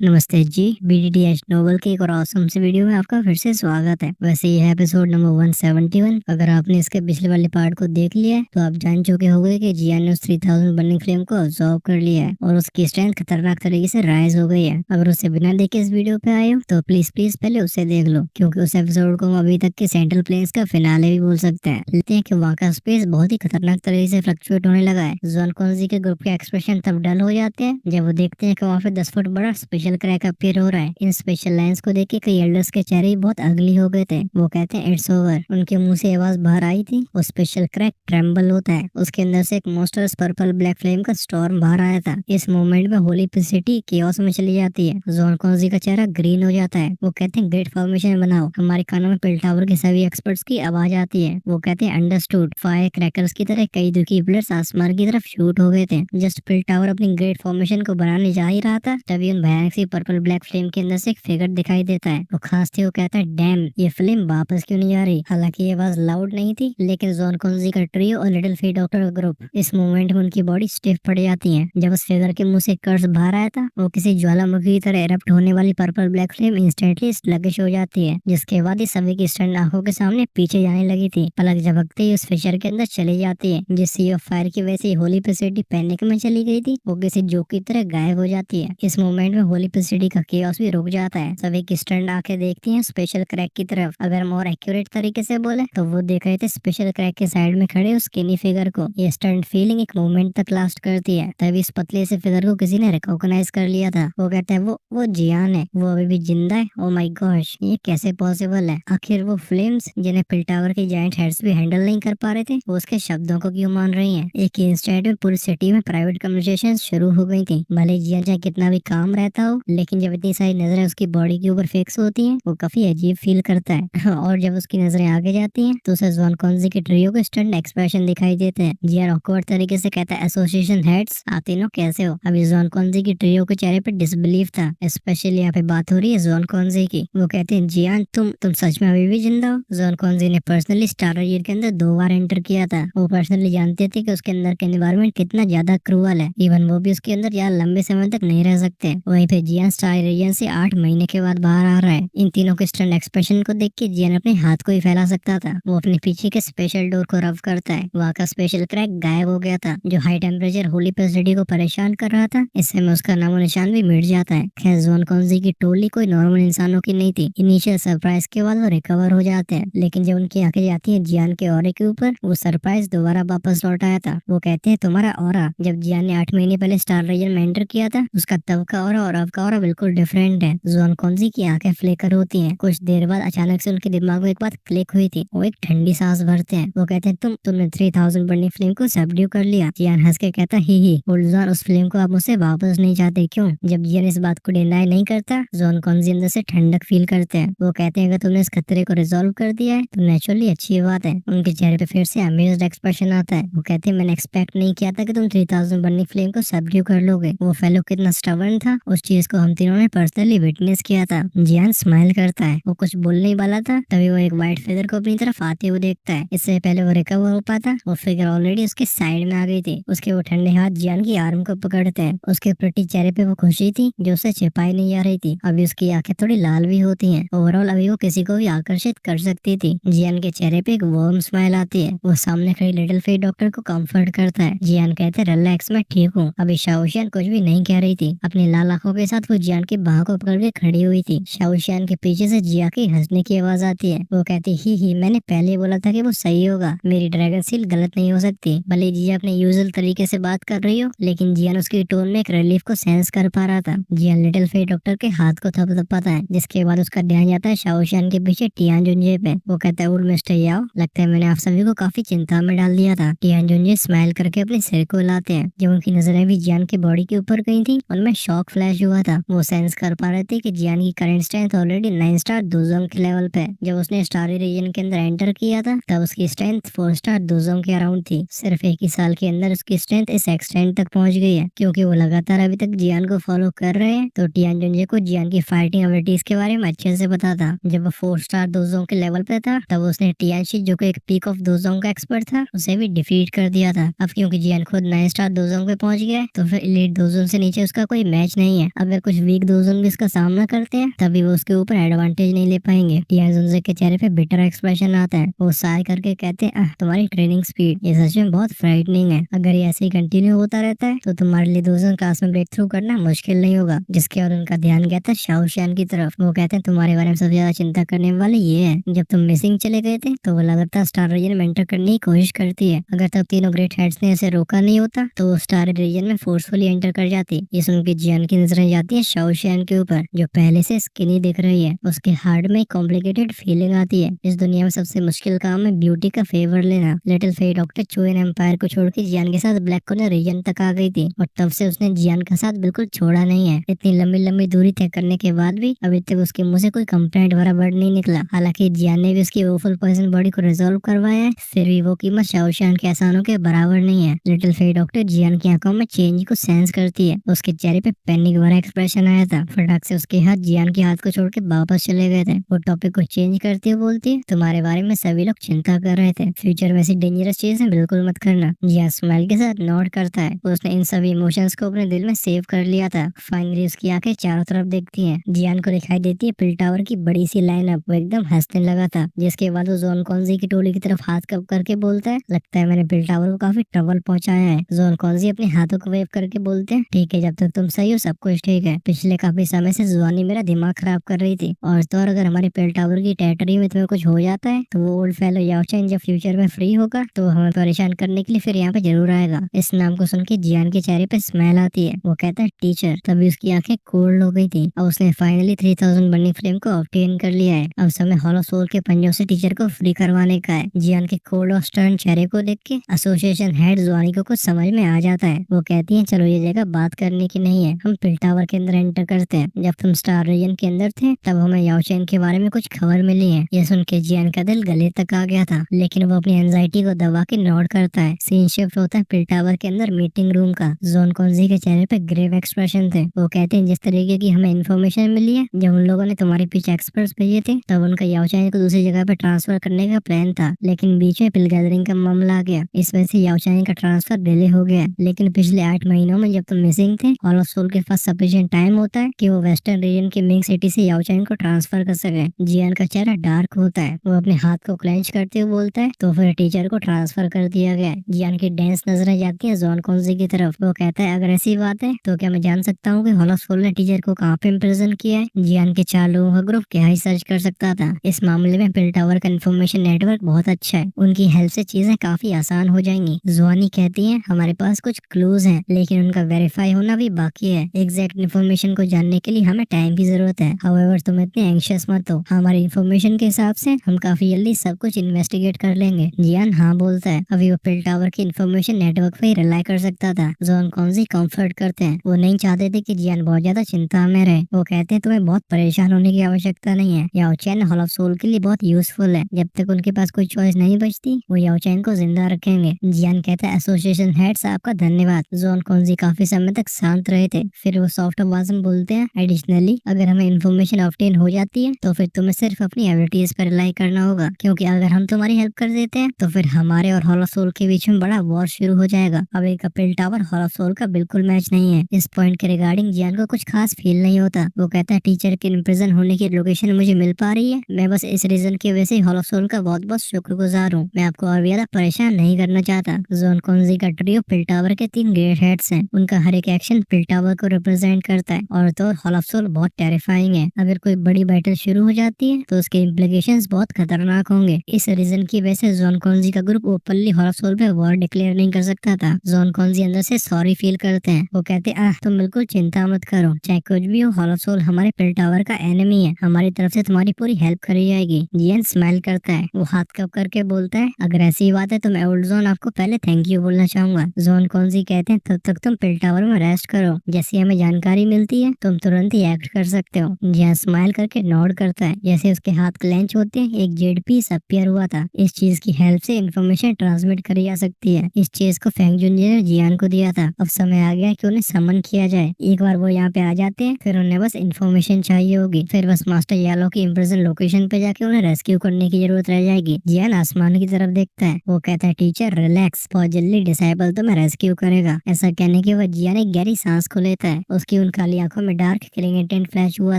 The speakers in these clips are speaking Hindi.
नमस्ते जी। बीडीडीएच नोवेल के एक और ऑसम से वीडियो में आपका फिर से स्वागत है। वैसे ये है एपिसोड नंबर 171। अगर आपने इसके पिछले वाले पार्ट को देख लिया है तो आप जान चुके होंगे कि जियान ने उस 3000 बर्निंग फ्लेम को ऑब्जॉर्व कर लिया है और उसकी स्ट्रेंथ खतरनाक तरीके से राइज हो गई है। अगर उसे बिना देखे इस वीडियो पे आए हो तो प्लीज पहले उसे देख लो, क्योंकि उस एपिसोड को हम अभी तक के सेंट्रल प्लेन्स का फिनाले भी बोल सकते हैं। लेते हैं कि वहाँ का स्पेस बहुत ही खतरनाक तरीके से फ्लक्चुएट होने लगा है। जॉन कॉन्जी के ग्रुप के एक्सप्रेशन तब डल हो जाते हैं जब वो देखते हैं कि वहाँ पे 10 फुट बड़ा स्पेशल क्रैक अपीयर हो रहा है। इन स्पेशल लाइंस को देख के कई एल्डर्स के चेहरे भी बहुत अगली हो गए थे। वो कहते हैं इट्स ओवर। उनके मुंह से आवाज बाहर आई थी। वो स्पेशल क्रैक ट्रेम्बल होता है। उसके अंदर से एक मोस्टर्स पर्पल ब्लैक फ्लेम का स्टॉर्म बाहर आया था। इस मोमेंट में होली सिटी केओस में चली जाती है। जॉन कॉन्जी का चेहरा ग्रीन हो जाता है। वो कहते हैं ग्रेट फॉर्मेशन बनाओ। हमारे कानों में पिल टावर के सभी एक्सपर्ट्स की आवाज आती है। वो कहते हैं अंडरस्टूड। फायर क्रैकर्स की तरह कई दुखी बुलेट्स आसमान की तरफ शूट हो गए थे। जस्ट पिल टावर अपनी ग्रेट फॉर्मेशन को बनाने जा ही रहा था, तभी उन भयानक सी पर्पल ब्लैक फ्लेम के अंदर से एक फिगर दिखाई देता है। वो खांसते हुए कहता है डैम, ये फिल्म वापस क्यों नहीं आ रही। हालांकि ये आवाज लाउड नहीं थी, लेकिन जॉन कॉन्जी का ट्रियो और लिटिल फी डॉक्टर का ग्रुप इस मोमेंट में उनकी बॉडी स्टिफ पड़ जाती है। जब उस फिगर के मुंह से कर्स बाहर आया था, वो किसी ज्वालामुखी की तरह एरप्ट होने वाली purple black flame instantly sluggish हो जाती है, जिसके बाद ही सभी की स्टंट आंखों के सामने पीछे जाने लगी थी। पलक झपकते ही उस फिशर के अंदर चली जाती है। जिस सी ऑफ फायर की वजह से होली सिटी पैनिक में चली गई थी, वो किसी जोक की तरह गायब हो जाती है। इस मोमेंट में होली सिटी का केओस भी रुक जाता है। सभी की स्टंट आंखें देखती हैं स्पेशल क्रैक की तरफ। अगर हम और एक्यूरेट तरीके से बोले तो वो देख रहे थे स्पेशल क्रैक के साइड में खड़े उस स्किनी फिगर को। ये स्टंट फीलिंग एक मोमेंट तक लास्ट करती है। तभी इस पतले से फिगर को किसी ने रिकॉग्नाइज कर लिया था। वो कहता है वो जियान है, वो अभी भी जिंदा है। ओ माय गॉश, ये कैसे पॉसिबल है। आखिर वो फ्लेम्स जिन्हें पिल टावर के जायंट हेड्स भी हैंडल नहीं कर पा रहे थे, वो उसके शब्दों को क्यों मान रही हैं। एक इंस्टेंट में पूरी सिटी में प्राइवेट कन्वर्सेशन शुरू हो गई थी। भले जियान चाहे कितना भी काम रहता हो, लेकिन जब इतनी सारी नजरें उसकी बॉडी के ऊपर फिक्स होती हैं, वो काफी अजीब फील करता है। और जब उसकी नजरें आगे जाती हैं तो उसे जॉन कॉन्जी के ट्रियो के स्टंट एक्सप्रेशन दिखाई देते हैं। जियान ऑकवर्ड तरीके से कहता है एसोसिएशन हेड्स, आप तीनों कैसे हो। अभी जॉन कॉन्जी की ट्रियो के चेहरे पे डिसबिलीफ था। स्पेशली यहाँ पे बात हो रही है जॉन कॉन्जी की। वो कहते हैं जियान तुम सच में अभी भी जिंदा हो। जॉन कॉन्जी ने पर्सनली स्टार रेयर के अंदर 2 बार एंटर किया था। वो पर्सनली जानते थे कि उसके अंदर का एनवायरनमेंट कितना ज्यादा क्रूअल है। इवन वो भी उसके अंदर यार लंबे समय तक नहीं रह सकते। वहीं पे जियान स्टार रेयर से 8 महीने के बाद बाहर आ रहा है। इन तीनों के स्टंट एक्सप्रेशन को देख के जियान अपने हाथ को ही फैला सकता था। वो अपने पीछे के स्पेशल डोर को रब करता है। वहाँ का स्पेशल क्रैक गायब हो गया था, जो हाई टेम्परेचर होली सिटी को परेशान कर रहा था। इससे में उसका नामो निशान भी मिट जाता है। खैर जॉन कॉन्जी की टोली कोई नॉर्मल इंसानों की नहीं थी। इनिशियल सरप्राइज के बाद वो रिकवर हो जाते हैं, लेकिन जब उनकी आंखें जाती हैं जियान के ऑरे के ऊपर, वो सरप्राइज दोबारा वापस लौट आया था। वो कहते हैं तुम्हारा ऑरा जब जियान ने 8 महीने पहले स्टार रीजन में एंटर किया था, उसका तब का ऑरा और अब का ऑरा बिल्कुल डिफरेंट है। जॉन कॉन्जी की आंखें फ्लेकर होती हैं। कुछ देर बाद अचानक से उनके दिमाग में एक बात क्लिक हुई थी। वो एक ठंडी सांस भरते हैं। वो कहते हैं तुमने 3000 बर्निंग फ्लेम को सबड्यू कर लिया। जियान हंस के कहता ही जॉन उस फ्लेम को आप मुझसे वापस नहीं चाहते क्यों। जब जियान इस बात को डिनाई नहीं करता, जॉन कॉन्जी अंदर से ठंडक फील करते हैं। वो कहते हैं अगर तुमने इस खतरे को रिजॉल्व कर दिया है तो नेचुरली अच्छी बात है। उनके चेहरे पे फिर से अमेज्ड एक्सप्रेशन आता है। वो कहते हैं मैंने एक्सपेक्ट नहीं किया था कि तुम 3000 बर्निंग फ्लेम को सबड्यू कर लोगे। वो फेलो कितना स्टबर्न था, उस चीज को हम तीनों ने पर्सनली विटनेस किया था। जियान स्माइल करता है। वो कुछ बोलने ही वाला था, तभी वो एक व्हाइट फिगर को अपनी तरफ आते हुए देखता है। इससे पहले वो रिकवर हो पाता, वो फिगर ऑलरेडी उसके साइड में आ गई थी। उसके वो ठंडे हाथ जियान की आर्म को पकड़ते हैं। उसके प्रति चेहरे पे वो खुशी थी जो उसे छिपाई नहीं आ रही थी। अभी उसकी आंखें थोड़ी लाल भी होती हैं। ओवरऑल अभी वो किसी को भी आकर्षित कर सकती थी। जियान के चेहरे पे एक वार्म स्माइल आती है। वो सामने खड़ी लिटिल फी डॉक्टर को कंफर्ट करता है। जियान कहते हैं रिलैक्स, मैं ठीक हूँ। अभी शाओशियान कुछ भी नहीं कह रही थी। अपनी लाल आंखों के साथ वो जियान की बाह को पकड़ के खड़ी हुई थी। शाओशियान के पीछे से जिया की हंसने की आवाज आती है। वो कहती ही मैंने पहले ही बोला था कि वो सही होगा। मेरी ड्रैगन सील गलत नहीं हो सकती। भले जिया अपने यूजुअल तरीके से बात कर रही हो, लेकिन जियान उसकी टोन में एक रिलीफ को सेंस कर पा रहा था। जियान लिटिल फी डॉक्टर के हाथ को थपथपाता है, जिसके बाद उसका ध्यान जाता है शाओशियान के पीछे टियान जुंजे पे। वो कहता है ओल्ड मिस्टर याओ, लगता है मैंने आप सभी को काफी चिंता में डाल दिया था। टियान जुंजे स्माइल करके अपने सिर को हिलाते हैं। जब उनकी नजरें भी जियान की बॉडी के ऊपर गई थी, उनमें शॉक फ्लैश हुआ था। वो सेंस कर पा रहे थे कि जियान की करंट स्ट्रेंथ ऑलरेडी 9 स्टार दोजोंग के लेवल पे। जब उसने स्टारी रीजन के अंदर एंटर किया था, तब उसकी स्ट्रेंथ 4 स्टार दोजोंग के अराउंड थी। सिर्फ एक ही साल के अंदर उसकी स्ट्रेंथ इस एक्सटेंट तक पहुंच गई है। क्योंकि वो लगातार अभी तक जियान को फॉलो कर रहे हैं, तो टियान जुंजे को जियान की फाइटिंग एबिलिटीज के बारे में अच्छे से पता था। जब वो 4 स्टार दोजोंग के लेवल पे था, तब उसने टियानशी जो कि एक पीक ऑफ दोजोंग का एक्सपर्ट था, उसे भी डिफीट कर दिया था। अब क्योंकि जियान खुद 9 स्टार दोजोंग पे पहुंच गया है, तो फिर एलीट दोजोंग से नीचे उसका कोई मैच नहीं है। अगर कुछ वीक दोस्त भी इसका सामना करते हैं तभी वो उसके ऊपर एडवांटेज नहीं ले पाएंगे। जियान के चेहरे पे बिटर एक्सप्रेशन आता है। वो साय करके कहते हैं तुम्हारी ट्रेनिंग स्पीड ये सच में बहुत फ्राइटनिंग है। अगर ये ऐसे ही कंटिन्यू होता रहता है तो तुम्हारे लिए दोस्तों क्लास में ब्रेक थ्रू करना मुश्किल नहीं होगा। जिसके बाद उनका ध्यान गया था शाओशियान की तरफ। वो कहते हैं तुम्हारे बारे में सबसे ज्यादा चिंता करने वाले ये है, जब तुम मिसिंग चले गए थे तो वो लगातार स्टार रीजन में एंटर करने की कोशिश करती है। अगर तब तीनों ग्रेट हेड्स ने इसे रोका नहीं होता तो वो स्टार रीजन में फोर्सफुली एंटर कर जाती। ये सुन के जियान की नजरें जाती है शाओशियान के ऊपर जो पहले से स्किनी दिख रही है। उसके हार्ट में कॉम्प्लिकेटेड फीलिंग आती है। इस दुनिया में सबसे मुश्किल काम है ब्यूटी का फेवर लेना। लिटिल फेई डॉक्टर चुएन एम्पायर को छोड़ के जियान के साथ ब्लैक कॉर्नर रीजन तक आ गई थी और तब से उसने जियान का साथ बिल्कुल छोड़ा नहीं है। इतनी लंबी लंबी दूरी तय करने के बाद भी अभी तक उसके मुंह से कोई कंप्लेंट भरा वर्ड नहीं निकला। हालांकि जियान ने भी उसकी वोफुल पॉइजन बॉडी को रिजॉल्व करवाया है, फिर भी वो कीमत शाओशियान के एहसानों के बराबर नहीं है। लिटिल फेई डॉक्टर जियान की आंखों में चेंज को सेंस करती है। उसके चेहरे पे पैनिक भरा एक्सप्रेशन आया था। फटाक से उसके हाथ जियान के हाथ को छोड़ के वापस चले गए थे। वो टॉपिक को चेंज करती हुए बोलती है तुम्हारे बारे में सभी लोग चिंता कर रहे थे, फ्यूचर में ऐसी डेंजरस चीज है बिल्कुल मत करना। जियान स्माइल के साथ नोट करता है। उसने इन सभी इमोशंस को अपने दिल में सेव कर लिया था। फाइनली उसकी आंखें चारों तरफ देखती हैं। जियान को दिखाई देती है पिल टावर की बड़ी सी लाइनअप। वो एकदम हंसने लगा था। जिसके बाद वो जॉन कॉन्जी की टोली की तरफ हाथ कब करके बोलता है लगता है मैंने पिल टावर को काफी ट्रबल पहुंचाया है। जॉन कॉन्जी अपने हाथों को वेव करके बोलते हैं ठीक है, जब तक तुम सही हो सब कुछ ठीक है। पिछले काफी समय से जुआनी मेरा दिमाग खराब कर रही थी और तो और अगर हमारे पिल टावर की टेरिटरी में तुम्हें कुछ हो जाता है तो वो ओल्ड फेलो याओ चैन जब फ्यूचर में फ्री होगा तो हमें परेशान करने के लिए फिर यहाँ पे जरूर आएगा। इस नाम को सुन के जियान के चेहरे पे स्माइल आती है। वो कहता है टीचर। तभी उसकी आंखें कोल्ड हो गई थी और उसने फाइनली 3000 बर्निंग फ्लेम को ऑब्टेन कर लिया है। अब समय हॉलो सोल के पंजों से टीचर को फ्री करवाने का है। जियान के कोल्ड और स्टर्न चेहरे को देख के एसोसिएशन हेड जुआनी को कुछ समझ में आ जाता है। वो कहती है चलो ये जगह बात करने की नहीं है, हम पिल टावर के अंदर एंटर करते हैं। जब तुम स्टार रीजन के अंदर थे तब हमें याओ चैन के बारे में कुछ खबर मिली है। ये सुन के जियान का दिल गले तक आ गया था, लेकिन वो अपनी एंजाइटी को दबा के नोट करता है। सीन शिफ्ट होता है पिल टावर के अंदर मीटिंग रूम का। जॉन कॉन्जी के चेहरे पे ग्रेव एक्सप्रेशन थे। वो कहते हैं जिस तरीके की हमें इन्फॉर्मेशन मिली है, जब उन लोगों ने तुम्हारे पीछे एक्सपर्ट्स भेजे थे तब उनका याओ चैन को दूसरी जगह पे ट्रांसफर करने का प्लान था, लेकिन बीच में पिल गैदरिंग का मामला आ गया। इस वजह से याओ चैन का ट्रांसफर डिले हो गया। लेकिन पिछले 8 महीनों में जब तुम मिसिंग थे हॉल ऑफ सोल के पास सफिशिएंट टाइम होता है कि वो वेस्टर्न रीजन की मेन सिटी से याओ चैन को ट्रांसफर कर सके। जियान का चेहरा डार्क होता है। वो अपने हाथ को क्लेंच करते हुए बोलता है तो फिर टीचर को ट्रांसफर कर दिया गया। जियान की डेंस नजरें जाती है जॉन कॉन्जी की तरफ। वो कहता है अगर ऐसी बात है तो क्या मैं जान सकता हूँ कि हॉल ऑफ सोल ने टीचर को कहाँ पे इम्प्रिजन किया है। जियान के 4 लोगों का ग्रुप क्या ही सर्च कर सकता था। इस मामले में पिल टावर का इन्फॉर्मेशन नेटवर्क बहुत अच्छा है, उनकी हेल्प से चीजें काफी आसान हो जाएंगी। जुआनी कहती है हमारे पास कुछ क्लूज हैं लेकिन उनका वेरीफाई होना भी बाकी है। एग्जैक्ट इन्फॉर्मेशन को जानने के लिए हमें टाइम की जरूरत है। हाउएवर तुम इतने एंग्शियस मत हो, हमारी इन्फॉर्मेशन के हिसाब से हम काफी जल्दी सब कुछ इन्वेस्टिगेट कर लेंगे। जियान हाँ बोलता है। अभी वो पिल टावर की इन्फॉर्मेशन नेटवर्क पे ही रिलाई कर सकता था। जॉन कॉन्जी कंफर्ट करते हैं। वो नहीं चाहते थे कि जियान बहुत ज्यादा चिंता में रहे। वो कहते हैं तुम्हें बहुत परेशान होने की आवश्यकता नहीं है। याओ चैन हॉल ऑफ सोल के लिए बहुत यूजफुल है। जब तक उनके पास कोई चॉइस नहीं बचती वो याओ चैन को जिंदा रखेंगे। जियान कहता है एसोसिएशन हेड साहब का धन्यवाद। जॉन कॉन्जी काफी समय तक शांत रहे थे। फिर वो सॉफ्ट आवाज में बोलते हैं एडिशनली अगर हमें इन्फॉर्मेशन ऑब्टेन हो जाती है तो फिर तुम्हें सिर्फ अपनी एबिलिटीज पर रिलाई करना होगा, क्योंकि अगर हम तुम्हारी हेल्प कर देते हैं तो फिर हमारे और हॉल ऑफ सोल के बीच में बड़ा वॉर शुरू हो जाएगा। अब एक पिल टावर हॉल ऑफ सोल का बिल्कुल मैच नहीं है। इस पॉइंट के रिगार्डिंग जियान को कुछ खास फील नहीं होता। वो कहता है टीचर के इम्प्रिजन होने की लोकेशन मुझे मिल पा रही है, मैं बस इस रीजन की वजह से हॉल ऑफ सोल का बहुत बहुत शुक्रगुजार हूँ। मैं आपको और ज्यादा परेशान नहीं करना चाहता। जॉन कॉन्जी का ट्रियो पिल टावर के 3 ग्रेट हेड्स हैं। उनका हर एक एक्शन पिल टावर को रिप्रेजेंट करता है और तो हॉल ऑफ सोल बहुत टेरिफाइंग है। अगर कोई बड़ी बैटल शुरू हो जाती है तो उसके इम्प्लीकेशंस बहुत खतरनाक होंगे। इस रीजन की वजह से जॉन कॉन्जी का group openly hall of soul पे वॉर डिक्लेयर नहीं कर सकता था। जॉन कॉन्जी अंदर से सॉरी फील करते हैं। वो कहते हैं तुम बिल्कुल चिंता मत करो, चाहे कुछ भी हो हॉल ऑफ सोल हमारे पिल टावर का एनिमी है, हमारी तरफ से तुम्हारी पूरी हेल्प करी जाएगी। जियान स्माइल करता है। वो हाथ कप करके बोलता है अगर ऐसी बात है तो मैं ओल्ड जॉन आपको पहले थैंक यू बोलना चाहूंगा। जॉन कॉन्जी कहते हैं तब तक तुम पिल टावर में रेस्ट करो, जैसी हमें जानकारी मिलती है तुम तुरंत ही एक्ट कर सकते हो। जियान स्माइल करके नोड करता है। जैसे उसके हाथ क्लेंच होते हैं एक जेड पीस अपीयर हुआ था। इस चीज की हेल्प से इन्फॉर्मेशन ट्रांसमिट करी जा सकती है। इस चीज को फेंग जुनजी ने जियान को दिया था। अब समय आ गया कि उन्हें समन किया जाए। एक बार वो यहाँ पे आ जाते हैं फिर उन्हें बस इन्फॉर्मेशन चाहिए होगी। फिर बस मास्टर यालो की इम्प्रिजन लोकेशन पे जाके उन्हें रेस्क्यू करने की जरूरत रह जाएगी। जियान आसमान की तरफ देखता है। वो कहता है टीचर रिलैक्स, बहुत जल्दी डिसाइबल तो मैं रेस्क्यू करेगा। ऐसा कहने के बाद जियान एक गहरी सांस को लेता है। उसकी जबकि उन काली आंखों में डार्क किलिंग इंटेंट फ्लैश हुआ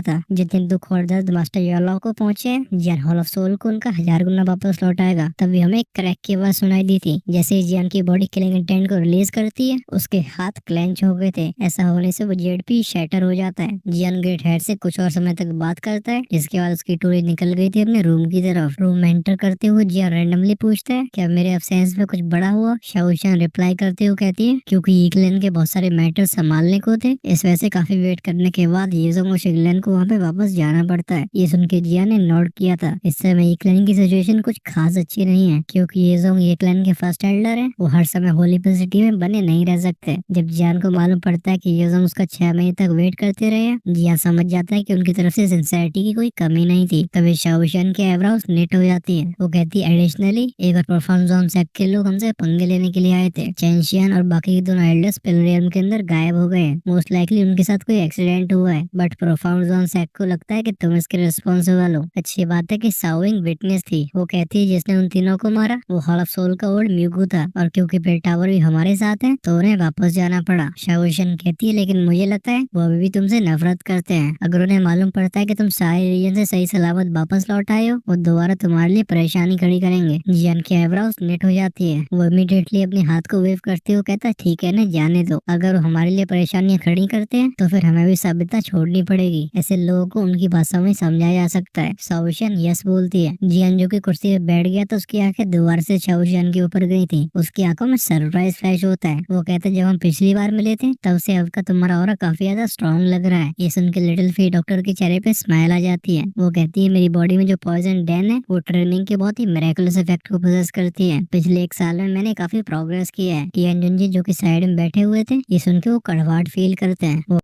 था। जितने दुख और दर्द मास्टर यारलॉ को पहुंचे, जियान हॉल ऑफ सोल को उनका 1000 गुना वापस लौटाएगा। तभी हमें एक क्रैक की आवाज सुनाई दी थी। जैसे ही जियान की बॉडी किलिंग इंटेंट को रिलीज करती है, उसके हाथ क्लेंच हो गए थे। ऐसा होने से वो जेडपी शैटर हो जाता है। जियान ग्रेट हेड से कुछ और समय तक बात करता है, जिसके बाद उसकी टोली निकल गई थी अपने रूम की तरफ। रूम में एंटर करते हुए जियान रैंडमली पूछता है, क्या मेरे अब्सेंस में कुछ बड़ा हुआ? शाओशान रिप्लाई करते हुए कहती है, क्योंकि ईगलन के बहुत सारे मैटर संभालने को थे। इस वजह से काफी वेट करने के बाद येजोंग और शिगलन को वहाँ पे वापस जाना पड़ता है। ये सुन के जियान ने नोट किया था। इस समय ईगलन की सिचुएशन कुछ खास अच्छी नहीं है, क्योंकि येजोंग ईगलन के फर्स्ट एल्डर है। वो हर समय होलीफिल सिटी में बने नहीं रह सकते। जब जियान को मालूम पड़ता है कि येजोंग उसका 6 महीने तक वेट करते रहे हैं, जियान समझ जाता है कि उनकी तरफ से सिंसियरिटी की कोई कमी नहीं थी। तभी शाओशान के आईब्रोज नेट हो जाती है। वो कहती है, एडिशनली एक और प्रोफाउंड जोन सेक्ट के लोग हमसे पंगे लेने के लिए आए थे। चैनशियन और बाकी के दोनों एल्डर्स पिलरियम के अंदर गायब हो गए हैं। मोस्ट लाइकली उनके साथ कोई एक्सीडेंट हुआ है, बट प्रोफाउंड जोन सेक्ट को लगता है कि तुम इसके रिस्पॉन्सिबल हो। अच्छी बात है कि साओइंग विटनेस थी। वो कहती है, जिसने उन तीनों को मारा वो हॉल ऑफ सोल का ओल्ड म्यूगू था, और क्योंकि बेल टावर भी हमारे साथ है तो उन्हें वापस जाना पड़ा। शाओशन कहती है, लेकिन मुझे लगता है वो अभी भी तुमसे नफरत करते हैं। अगर उन्हें मालूम पड़ता है कि तुम सारे रीजन से सही सलामत वापस लौट आए हो, वो दोबारा तुम्हारे लिए परेशानी खड़ी करेंगे। जियान की आईब्रोज नेट हो जाती है। वो इमीडिएटली अपने हाथ को वेव करते हुए कहता है, ठीक है ना, जाने दो। अगर वो हमारे लिए परेशानियां खड़ी करते हैं तो फिर हमें भी सभ्यता छोड़नी पड़ेगी। ऐसे लोगों को उनकी भाषा में समझाया जा सकता है। शाओशन यस बोलती है। जियान जो कि कुर्सी पे बैठ गया तो उसकी आंखें दोबारा से शाओशन के ऊपर गई थी। उसकी आंखों में सरप्राइज फ्लैश होता है। वो कहता है, जब हम पिछली बार मिले थे तब से अब का तुम्हारा ऑरा काफी ज्यादा स्ट्रॉन्ग लग रहा है। ये सुन के लिटिल फी डॉक्टर के चेहरे पे स्माइल आ जाती है। वो कहती है, मेरी बॉडी में जो पॉइजन डैन है वो ट्रेनिंग के बहुत ही मिरेकुलस इफेक्ट को पोजेस करती है। पिछले 1 साल में मैंने काफी प्रोग्रेस किया है। कियान जुंजी जो कि साइड में बैठे हुए थे, ये सुन के वो कड़वाहट फील करते हैं। वो